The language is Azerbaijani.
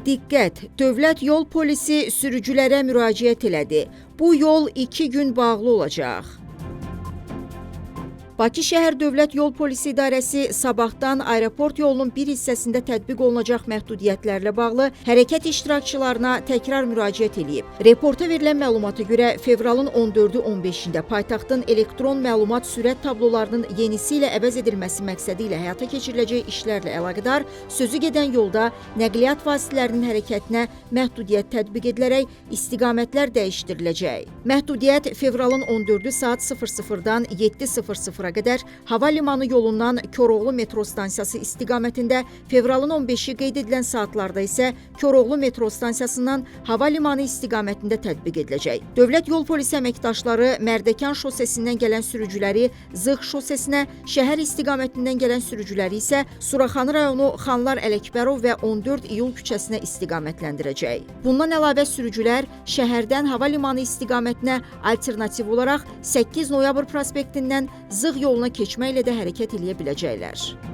Diqqət! Dövlət Yol Polisi sürücülərə müraciət elədi. Bu yol 2 gün bağlı olacaq. Bakı şəhər Dövlət Yol Polisi İdarəsi sabahdan aeroport yolunun bir hissəsində tətbiq olunacaq məhdudiyyətlərlə bağlı hərəkət iştirakçılarına təkrar müraciət edib. Reporta verilən məlumata görə fevralın 14-ü 15-də paytaxtın elektron məlumat sürət tablolarının yenisi ilə əvəz edilməsi məqsədi ilə həyata keçiriləcək işlərlə əlaqədar sözü gedən yolda nəqliyyat vasitələrinin hərəkətinə məhdudiyyət tətbiq edilərək istiqamətlər dəyişdiriləcək. Məhdudiyyət fevralın 14-ü saat 00-dan 7:00-a qədər hava limanı yolundan Koroğlu metro stansiyası istiqamətində, fevralın 15-i qeyd edilən saatlarda isə Koroğlu metro stansiyasından hava limanı istiqamətində tətbiq ediləcək. Dövlət Yol Polisi əməkdaşları Mərdəkan şosesindən gələn sürücüləri Zığ şosesinə, şəhər istiqamətindən gələn sürücüləri isə Suraxanı rayonu Xanlar Ələkbərov və 14 iyul küçəsinə istiqamətləndirəcək. Bundan əlavə sürücülər şəhərdən hava limanı istiqamətinə alternativ olaraq 8 noyabr prospektindən Zığ yoluna keçməklə də hərəkət edə biləcəklər.